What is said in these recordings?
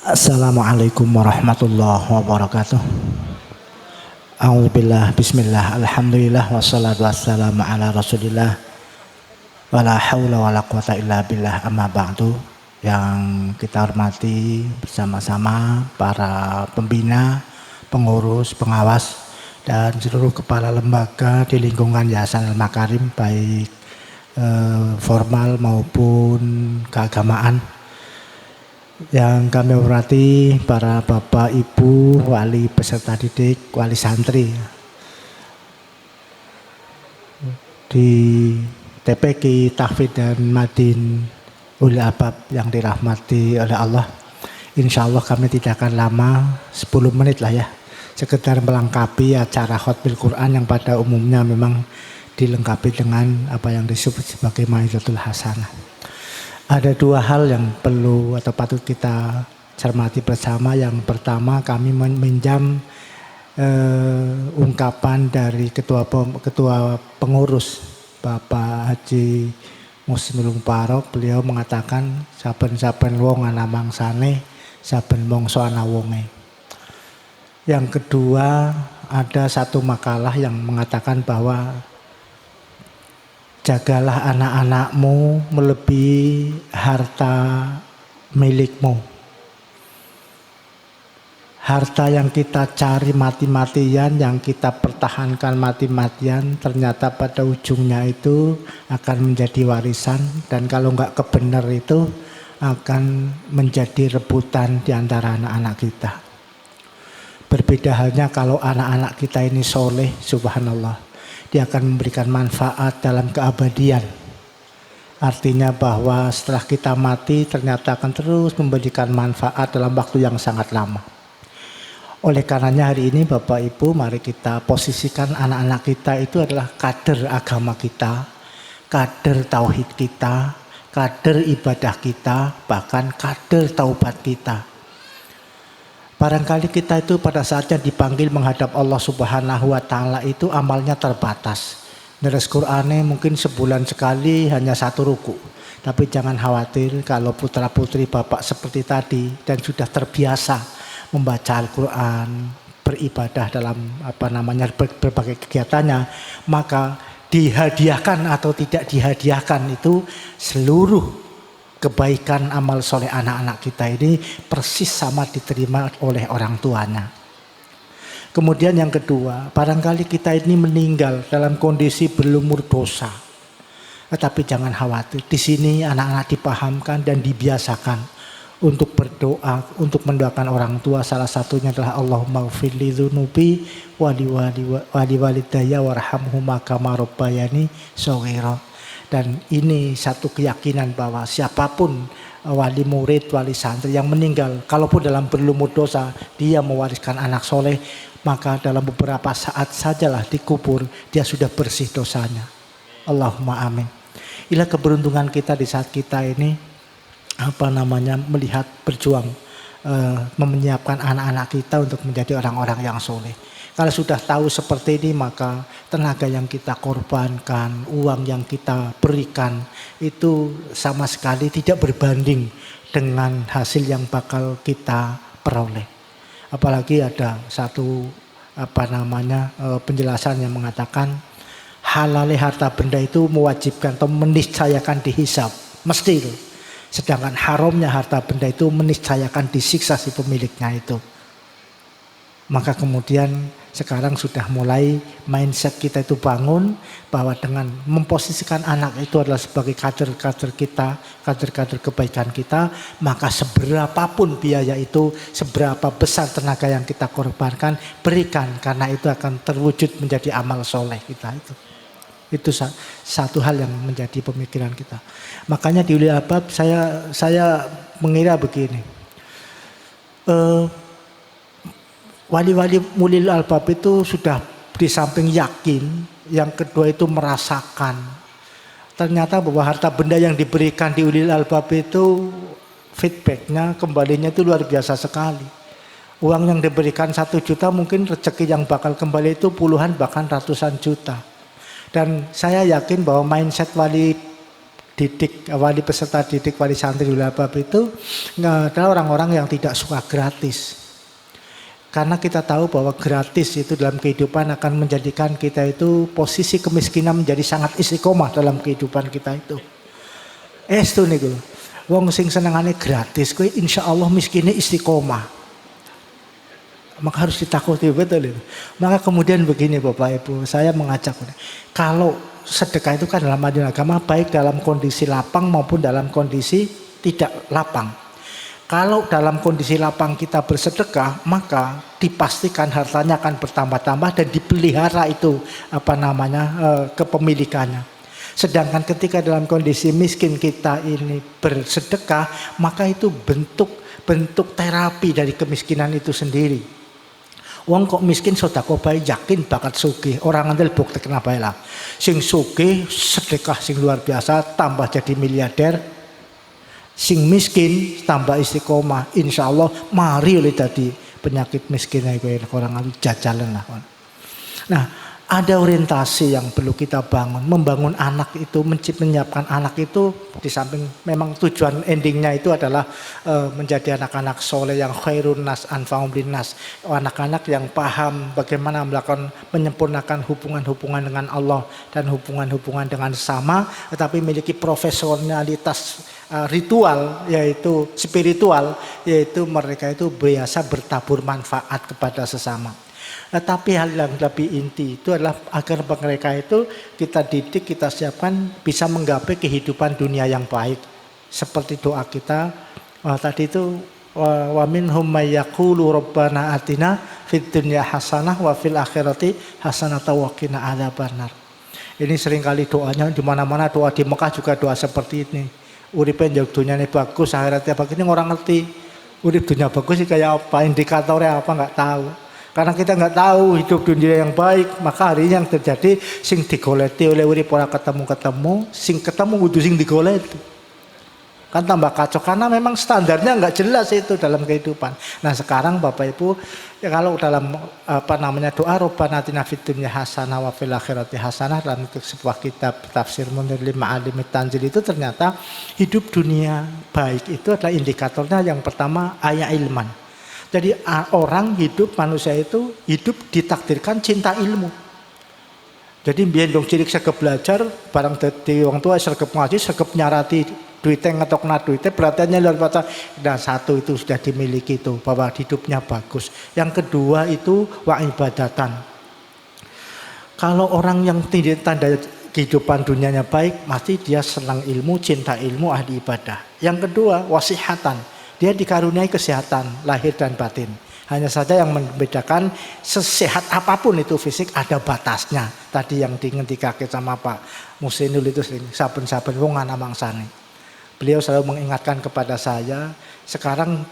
Assalamualaikum warahmatullahi wabarakatuh. A'udzubillah, bismillah, alhamdulillah, wassalatu wassalamu ala rasulillah, wala haula wala quwata illa billah, amma ba'du. Yang kita hormati bersama-sama para pembina, pengurus, pengawas, dan seluruh kepala lembaga di lingkungan Yayasan Al-Makarim, baik formal maupun keagamaan. Yang kami hormati para bapak, ibu, wali peserta didik, wali santri di TPQ Tahfidz dan Madin Ulil Albab yang dirahmati oleh Allah. Insya Allah kami tidak akan lama, 10 menit lah ya, sekedar melengkapi acara khotbah Quran yang pada umumnya memang dilengkapi dengan apa yang disebut sebagai Mau'izatul Hasanah. Ada dua hal yang perlu atau patut kita cermati bersama. Yang pertama, kami meminjam ungkapan dari ketua pengurus Bapak Haji Muslimul Parok. Beliau mengatakan saben-saben wong ana mangsane, saben mangsa ana wonge. Yang kedua, ada satu makalah yang mengatakan bahwa jagalah anak-anakmu melebihi harta milikmu. Harta yang kita cari mati-matian, yang kita pertahankan mati-matian, ternyata pada ujungnya itu akan menjadi warisan. Dan kalau nggak kebenar itu akan menjadi rebutan di antara anak-anak kita. Berbeda halnya kalau anak-anak kita ini soleh, subhanallah, dia akan memberikan manfaat dalam keabadian. Artinya bahwa setelah kita mati ternyata akan terus memberikan manfaat dalam waktu yang sangat lama. Oleh karenanya hari ini Bapak Ibu, mari kita posisikan anak-anak kita itu adalah kader agama kita, kader tauhid kita, kader ibadah kita, bahkan kader taubat kita. Barangkali kita itu pada saatnya dipanggil menghadap Allah Subhanahu wa Ta'ala itu amalnya terbatas. Deres Qur'annya mungkin sebulan sekali hanya 1 ruku. Tapi jangan khawatir kalau putra putri Bapak seperti tadi dan sudah terbiasa membaca Al-Quran, beribadah dalam berbagai kegiatannya, maka dihadiahkan atau tidak dihadiahkan itu seluruh kebaikan amal soleh anak-anak kita ini persis sama diterima oleh orang tuanya. Kemudian yang kedua, barangkali kita ini meninggal dalam kondisi berlumur dosa. Tetapi jangan khawatir, di sini anak-anak dipahamkan dan dibiasakan untuk berdoa, untuk mendoakan orang tua. Salah satunya adalah Allahumma ghfir li dzunubi wa li walidayya warhamhuma kama rabbayani shaghira. Dan ini satu keyakinan bahwa siapapun wali murid, wali santri yang meninggal, kalaupun dalam berlumur dosa, dia mewariskan anak soleh, maka dalam beberapa saat sajalah dikubur, dia sudah bersih dosanya. Allahumma amin. Inilah keberuntungan kita di saat kita ini melihat berjuang, menyiapkan anak-anak kita untuk menjadi orang-orang yang soleh. Kalau sudah tahu seperti ini, maka tenaga yang kita korbankan, uang yang kita berikan itu sama sekali tidak berbanding dengan hasil yang bakal kita peroleh. Apalagi ada satu penjelasan yang mengatakan halal harta benda itu mewajibkan atau meniscayakan dihisab, mesti itu. Sedangkan haramnya harta benda itu meniscayakan disiksa si pemiliknya itu. Maka kemudian sekarang sudah mulai mindset kita itu bangun bahwa dengan memposisikan anak itu adalah sebagai kader-kader kita, kader-kader kebaikan kita, maka seberapapun biaya itu, seberapa besar tenaga yang kita korbankan, berikan, karena itu akan terwujud menjadi amal soleh kita itu. Itu satu hal yang menjadi pemikiran kita. Makanya di Ulil Albab saya mengira begini. Wali-wali Ulil Albab itu sudah di samping yakin, yang kedua itu merasakan. Ternyata bahwa harta benda yang diberikan di Ulil Albab itu feedbacknya, kembalinya itu luar biasa sekali. Uang yang diberikan 1 juta mungkin rezeki yang bakal kembali itu puluhan bahkan ratusan juta. Dan saya yakin bahwa mindset wali didik, wali peserta didik, wali santri ulil albab itu adalah orang-orang yang tidak suka gratis. Karena kita tahu bahwa gratis itu dalam kehidupan akan menjadikan kita itu posisi kemiskinan menjadi sangat istiqomah dalam kehidupan kita itu. Itu niku. Wong sing senengane gratis kuwi insyaallah miskinnya istiqomah. Maka harus ditakuti betul itu. Maka kemudian begini Bapak Ibu, saya mengajak kalau sedekah itu kan dalam ajaran agama baik dalam kondisi lapang maupun dalam kondisi tidak lapang. Kalau dalam kondisi lapang kita bersedekah, maka dipastikan hartanya akan bertambah-tambah dan dipelihara itu kepemilikannya. Sedangkan ketika dalam kondisi miskin kita ini bersedekah, maka itu bentuk terapi dari kemiskinan itu sendiri. Wong kok miskin sedekah bae yakin bakat sugih. Orang ngandel bukti kenapa lah. Sing sugih sedekah sing luar biasa tambah jadi miliarder. Sing miskin tambah istiqomah. Insyaallah mari oleh tadi penyakit miskin iku orang ngandel jajalan lah. Nah, ada orientasi yang perlu kita bangun. Membangun anak itu, menyiapkan anak itu di samping memang tujuan endingnya itu adalah menjadi anak-anak soleh yang khairun nas anfa'um linnas. Anak-anak yang paham bagaimana menyempurnakan hubungan-hubungan dengan Allah dan hubungan-hubungan dengan sesama, tetapi memiliki profesionalitas ritual yaitu spiritual, yaitu mereka itu biasa bertabur manfaat kepada sesama. Tetapi hal yang lebih inti itu adalah agar mereka itu kita didik, kita siapkan bisa menggapai kehidupan dunia yang baik. Seperti doa kita tadi itu wa minhum may yaqulu rabbana atina fid dunya hasanah wa fil akhirati hasanah wa qina adzabannar. Ini seringkali doanya di mana-mana, doa di Mekah juga doa seperti ini. Uripe njog dunyane bagus, akhiratnya bagus. Ini orang ngerti. Urip dunia bagus sih kayak apa, indikatornya apa enggak tahu. Karena kita nggak tahu hidup dunia yang baik, maka hari yang terjadi sing digoleti oleh urip ora ketemu, sing ketemu kudu sing digoleti. Kan tambah kacau karena memang standarnya nggak jelas itu dalam kehidupan. Nah sekarang Bapak Ibu ya kalau dalam doa Rabbana atina fid dunya hasanah wa fil akhirati hasanah dalam sebuah kitab tafsir Munir li Ma'alimit Tanzil itu ternyata hidup dunia baik itu adalah indikatornya yang pertama ayat ilman. Jadi orang hidup, manusia itu hidup ditakdirkan cinta ilmu. Jadi biar dong cilik sergap belajar, barang dari orang tua sergap ngaji, sergap nyarati duitnya ngetokna duitnya, perhatiannya luar biasa. Dan satu itu sudah dimiliki itu, bahwa hidupnya bagus. Yang kedua itu wa ibadatan. Kalau orang yang tidak tanda kehidupan dunianya baik, pasti dia senang ilmu, cinta ilmu, ahli ibadah. Yang kedua wasihatan. Dia dikaruniai kesehatan lahir dan batin. Hanya saja yang membedakan sesehat apapun itu fisik ada batasnya. Tadi yang dingendikake sama Pak Musinul itu sering saben-saben wong ana mangsane. Beliau selalu mengingatkan kepada saya, sekarang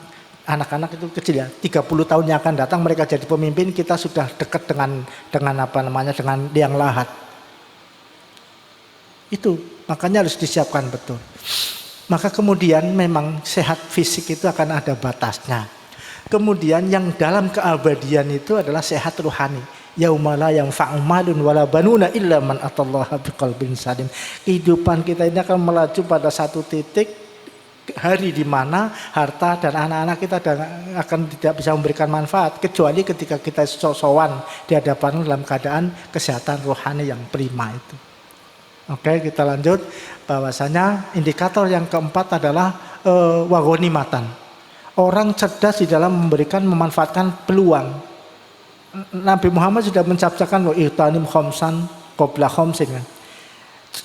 anak-anak itu kecil ya, 30 tahun yang akan datang mereka jadi pemimpin, kita sudah dekat dengan dengan liang lahat. Itu makanya harus disiapkan betul. Maka kemudian memang sehat fisik itu akan ada batasnya. Kemudian yang dalam keabadian itu adalah sehat rohani. Yaumala yang fa'umalun wala banuna illa man atallaha biqalbin salim. Kehidupan kita ini akan melaju pada satu titik hari di mana harta dan anak-anak kita akan tidak bisa memberikan manfaat kecuali ketika kita sowan di hadapan dalam keadaan kesehatan rohani yang prima itu. Oke, kita lanjut. Bahwasanya indikator yang keempat adalah wagonimatan. Orang cerdas di dalam memanfaatkan peluang. Nabi Muhammad sudah mencapsakan wa ihtanim khamsan qabla khamsin.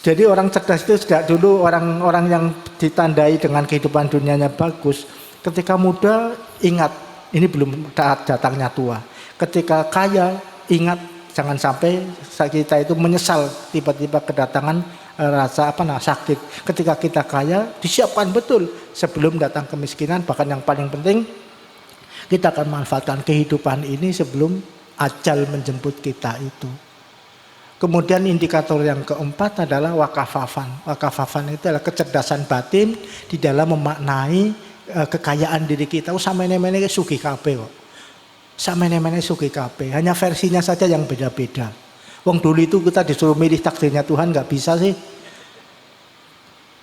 Jadi orang cerdas itu sejak dulu orang-orang yang ditandai dengan kehidupan dunianya bagus. Ketika muda ingat ini belum datangnya tua. Ketika kaya ingat jangan sampai kita itu menyesal tiba-tiba kedatangan rasa sakit. Ketika kita kaya disiapkan betul sebelum datang kemiskinan. Bahkan yang paling penting kita akan manfaatkan kehidupan ini sebelum ajal menjemput kita itu. Kemudian indikator yang keempat adalah wakafafan. Wakafafan itu adalah kecerdasan batin di dalam memaknai kekayaan diri kita. Sama ini sugih kabeh kok. Sama ini sugih kabeh. Hanya versinya saja yang beda-beda. Wong dulu itu kita disuruh milih takdirnya Tuhan nggak bisa sih.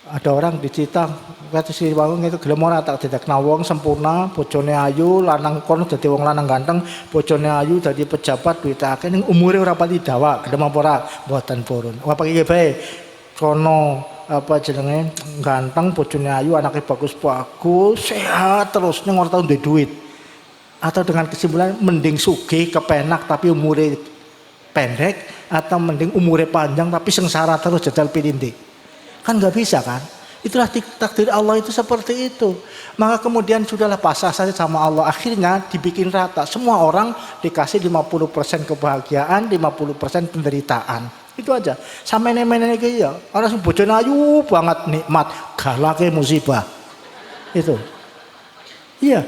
Ada orang dicita kata si wong itu gelem ora tak didekna wong sempurna, bojone ayu, lanang kono dadi wong lanang ganteng, bojone ayu dadi pejabat duit akeh ning umure ora pati dawa, gelem apa ora? Mboten purun. Apa iki bae? Kono apa jenenge ganteng, bojone ayu, anake bagus-bagus, sehat terus ning ora tau duwe duit. Atau dengan kesimpulan mending sugih kepenak tapi umure pendek atau mending umure panjang tapi sengsara terus jajal pilih. Kan nggak bisa kan? Itulah takdir Allah itu seperti itu. Maka kemudian sudahlah pasrah saja sama Allah. Akhirnya dibikin rata. Semua orang dikasih 50% kebahagiaan, 50% penderitaan. Itu aja. Sampai nemen-nemen kayak ya. Orang bojone ayu banget nikmat, galake musibah. Itu. Iya.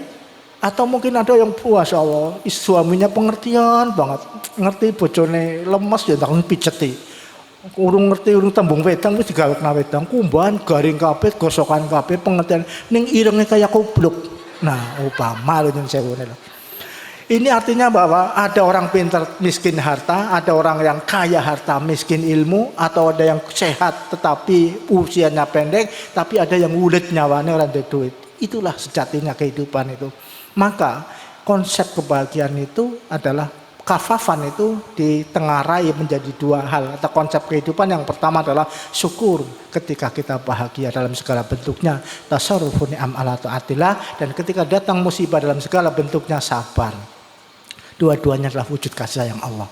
Atau mungkin ada yang puas Allah, suaminya pengertian banget. Ngerti bojone lemes ya tak pijeti. Urung ngerti urung tembung wedang wis digawekna wedang kumbahan garing kabeh gosokan kabeh pengertian ning irenge kaya kubluk. Nah, upama lho nyun sewu lho. Ini artinya bahwa ada orang pintar miskin harta, ada orang yang kaya harta miskin ilmu, atau ada yang sehat tetapi usianya pendek, tapi ada yang ulet nyawane ora duwe duit. Itulah sejatinya kehidupan itu. Maka konsep kebahagiaan itu adalah kafafan itu ditengarai menjadi dua hal atau konsep kehidupan. Yang pertama adalah syukur ketika kita bahagia dalam segala bentuknya, tasarrufu ni'am ala taatillah, dan ketika datang musibah dalam segala bentuknya sabar. Dua-duanya adalah wujud kasih sayang Allah.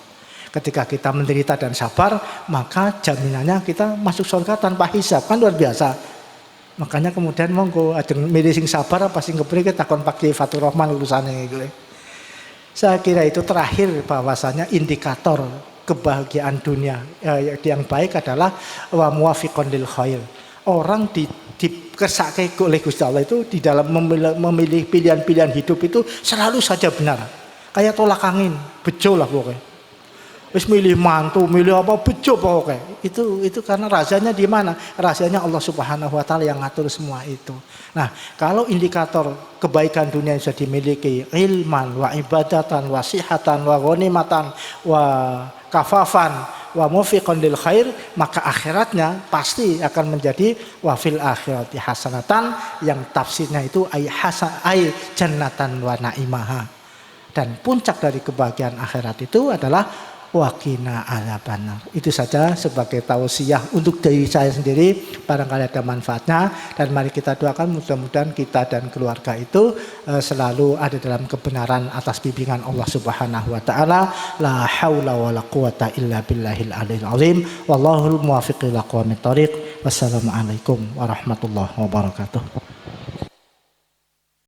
Ketika kita menderita dan sabar, maka jaminannya kita masuk surga tanpa hisab, kan luar biasa. Makanya kemudian monggo ajeng milih sing sabar apa sing kepriye takon Pak Kiai Fatur Rahman urusane iki. Saya kira itu terakhir bahwasanya indikator kebahagiaan dunia yang baik adalah wa muwafiqon lil khair. Orang dikesake oleh Gusti Allah itu di dalam memilih pilihan-pilihan hidup itu selalu saja benar. Kayak tolak angin, bejo lah pokoknya. Wis milih mantu, milih apa bejo pokoknya. Itu karena rahasianya di mana? Rahasianya Allah Subhanahu wa taala yang ngatur semua itu. Nah, kalau indikator kebaikan dunia yang sudah dimiliki ilman wa ibadatan wa sihatan wa ghanimatan wa kafafan wa mufiqan lil khair, maka akhiratnya pasti akan menjadi wa fil akhirati hasanatan, yang tafsirnya itu ay jannatan wa naimaha. Dan puncak dari kebahagiaan akhirat itu adalah waqina adzabannar. Itu saja sebagai tausiah untuk diri saya sendiri, barangkali ada manfaatnya, dan mari kita doakan mudah-mudahan kita dan keluarga itu selalu ada dalam kebenaran atas bimbingan Allah Subhanahu wa taala. La haula wala quwata illa billahil aliyil azim. Wallahul muwaffiq ila aqwamit thoriq. Wassalamualaikum warahmatullahi wabarakatuh.